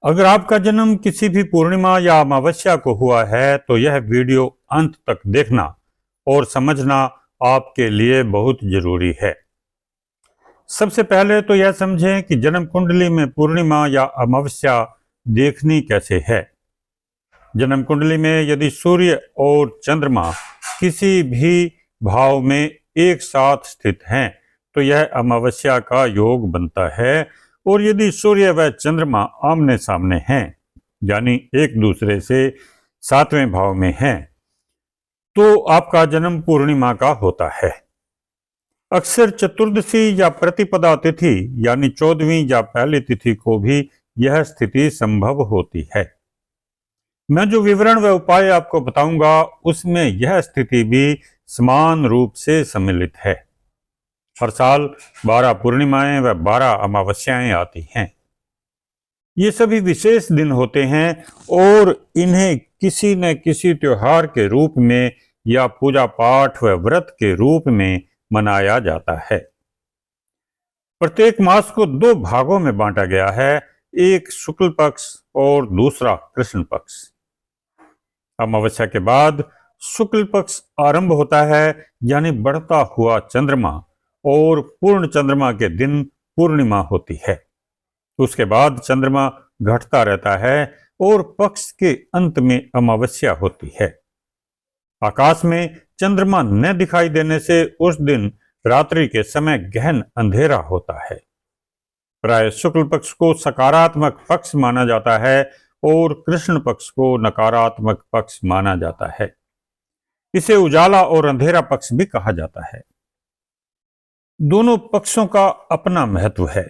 अगर आपका जन्म किसी भी पूर्णिमा या अमावस्या को हुआ है तो यह वीडियो अंत तक देखना और समझना आपके लिए बहुत जरूरी है। सबसे पहले तो यह समझें कि जन्म कुंडली में पूर्णिमा या अमावस्या देखनी कैसे है। जन्म कुंडली में यदि सूर्य और चंद्रमा किसी भी भाव में एक साथ स्थित हैं तो यह अमावस्या का योग बनता है, और यदि सूर्य व चंद्रमा आमने सामने हैं यानी एक दूसरे से सातवें भाव में हैं तो आपका जन्म पूर्णिमा का होता है। अक्सर चतुर्दशी या प्रतिपदा तिथि यानी 14वीं या पहली तिथि को भी यह स्थिति संभव होती है। मैं जो विवरण व उपाय आपको बताऊंगा उसमें यह स्थिति भी समान रूप से सम्मिलित है। हर साल 12 पूर्णिमाएं व 12 अमावस्याएं आती हैं। ये सभी विशेष दिन होते हैं और इन्हें किसी न किसी त्योहार के रूप में या पूजा पाठ व व्रत के रूप में मनाया जाता है। प्रत्येक मास को 2 भागों में बांटा गया है, एक शुक्ल पक्ष और दूसरा कृष्ण पक्ष। अमावस्या के बाद शुक्ल पक्ष आरंभ होता है यानी बढ़ता हुआ चंद्रमा, और पूर्ण चंद्रमा के दिन पूर्णिमा होती है। उसके बाद चंद्रमा घटता रहता है और पक्ष के अंत में अमावस्या होती है। आकाश में चंद्रमा न दिखाई देने से उस दिन रात्रि के समय गहन अंधेरा होता है। प्राय शुक्ल पक्ष को सकारात्मक पक्ष माना जाता है और कृष्ण पक्ष को नकारात्मक पक्ष माना जाता है। इसे उजाला और अंधेरा पक्ष भी कहा जाता है। दोनों पक्षों का अपना महत्व है।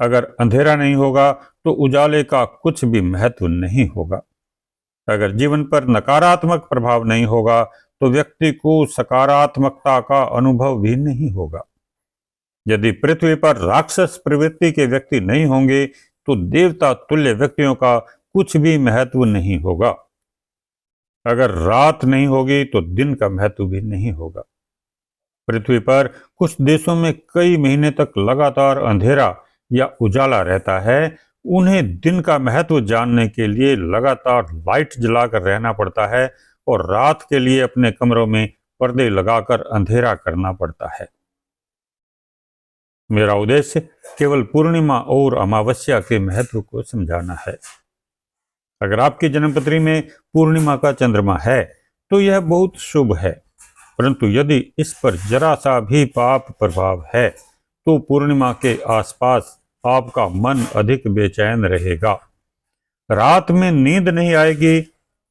अगर अंधेरा नहीं होगा तो उजाले का कुछ भी महत्व नहीं होगा। अगर जीवन पर नकारात्मक प्रभाव नहीं होगा तो व्यक्ति को सकारात्मकता का अनुभव भी नहीं होगा। यदि पृथ्वी पर राक्षस प्रवृत्ति के व्यक्ति नहीं होंगे तो देवता तुल्य व्यक्तियों का कुछ भी महत्व नहीं होगा। अगर रात नहीं होगी तो दिन का महत्व भी नहीं होगा। पृथ्वी पर कुछ देशों में कई महीने तक लगातार अंधेरा या उजाला रहता है। उन्हें दिन का महत्व जानने के लिए लगातार लाइट जलाकर रहना पड़ता है और रात के लिए अपने कमरों में पर्दे लगाकर अंधेरा करना पड़ता है। मेरा उद्देश्य केवल पूर्णिमा और अमावस्या के महत्व को समझाना है। अगर आपकी जन्मपत्री में पूर्णिमा का चंद्रमा है तो यह बहुत शुभ है, परंतु यदि इस पर जरा सा भी पाप प्रभाव है तो पूर्णिमा के आसपास आपका मन अधिक बेचैन रहेगा। रात में नींद नहीं आएगी,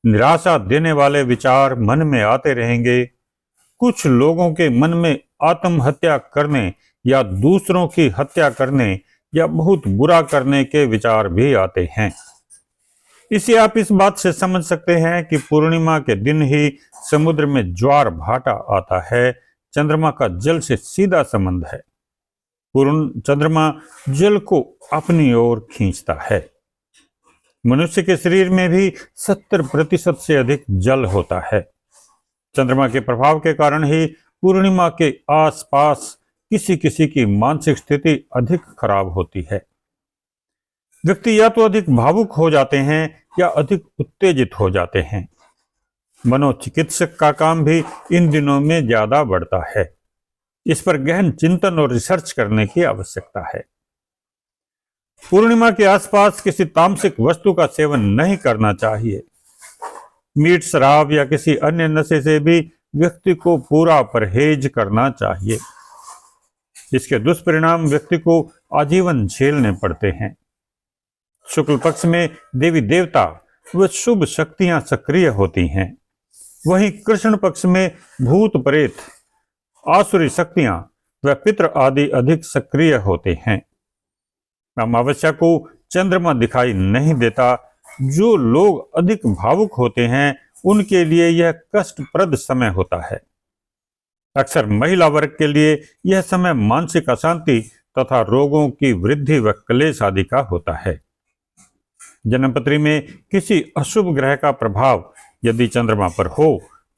निराशा देने वाले विचार मन में आते रहेंगे। कुछ लोगों के मन में आत्महत्या करने या दूसरों की हत्या करने या बहुत बुरा करने के विचार भी आते हैं। इसे आप इस बात से समझ सकते हैं कि पूर्णिमा के दिन ही समुद्र में ज्वार भाटा आता है। चंद्रमा का जल से सीधा संबंध है। पूर्ण चंद्रमा जल को अपनी ओर खींचता है। मनुष्य के शरीर में भी 70% से अधिक जल होता है। चंद्रमा के प्रभाव के कारण ही पूर्णिमा के आसपास किसी किसी की मानसिक स्थिति अधिक खराब होती है। व्यक्ति या तो अधिक भावुक हो जाते हैं या अधिक उत्तेजित हो जाते हैं। मनोचिकित्सक का काम भी इन दिनों में ज्यादा बढ़ता है। इस पर गहन चिंतन और रिसर्च करने की आवश्यकता है। पूर्णिमा के आसपास किसी तामसिक वस्तु का सेवन नहीं करना चाहिए। मीठ, शराब या किसी अन्य नशे से भी व्यक्ति को पूरा परहेज करना चाहिए। इसके दुष्परिणाम व्यक्ति को आजीवन झेलने पड़ते हैं। शुक्ल पक्ष में देवी देवता व शुभ शक्तियां सक्रिय होती हैं, वहीं कृष्ण पक्ष में भूत प्रेत, आसुरी शक्तियां व पितृ आदि अधिक सक्रिय होते हैं। अमावस्या को चंद्रमा दिखाई नहीं देता। जो लोग अधिक भावुक होते हैं उनके लिए यह कष्टप्रद समय होता है। अक्सर महिला वर्ग के लिए यह समय मानसिक अशांति तथा रोगों की वृद्धि व क्लेश आदि का होता है। जन्मपत्री में किसी अशुभ ग्रह का प्रभाव यदि चंद्रमा पर हो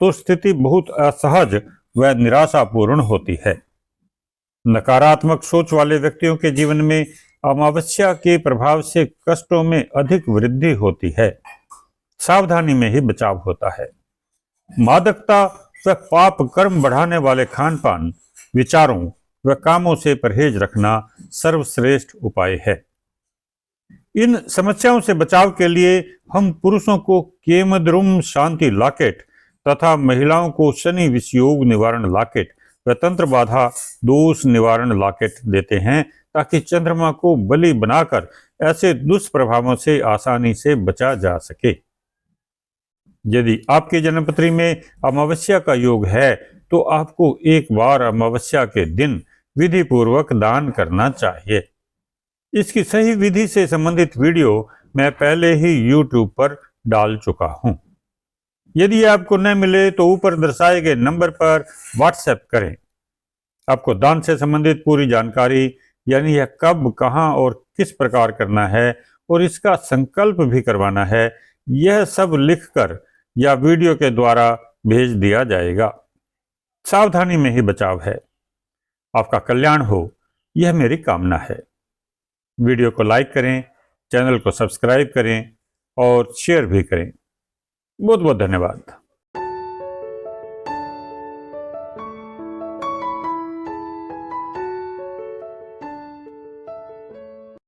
तो स्थिति बहुत असहज व निराशापूर्ण होती है। नकारात्मक सोच वाले व्यक्तियों के जीवन में अमावस्या के प्रभाव से कष्टों में अधिक वृद्धि होती है। सावधानी में ही बचाव होता है। मादकता व पाप कर्म बढ़ाने वाले खान पान, विचारों व कामों से परहेज रखना सर्वश्रेष्ठ उपाय है। इन समस्याओं से बचाव के लिए हम पुरुषों को केमद्रुम शांति लॉकेट तथा महिलाओं को शनि विषयोग निवारण लॉकेट व तंत्र बाधा दोष निवारण लॉकेट देते हैं, ताकि चंद्रमा को बलि बनाकर ऐसे दुष्प्रभावों से आसानी से बचा जा सके। यदि आपकी जन्मपत्री में अमावस्या का योग है तो आपको एक बार अमावस्या के दिन विधि पूर्वक दान करना चाहिए। इसकी सही विधि से संबंधित वीडियो मैं पहले ही YouTube पर डाल चुका हूं। यदि आपको न मिले तो ऊपर दर्शाए गए नंबर पर व्हाट्सएप करें। आपको दान से संबंधित पूरी जानकारी, यानी यह कब, कहां और किस प्रकार करना है और इसका संकल्प भी करवाना है, यह सब लिखकर या वीडियो के द्वारा भेज दिया जाएगा। सावधानी में ही बचाव है। आपका कल्याण हो, यह मेरी कामना है। वीडियो को लाइक करें, चैनल को सब्सक्राइब करें और शेयर भी करें। बहुत बहुत धन्यवाद।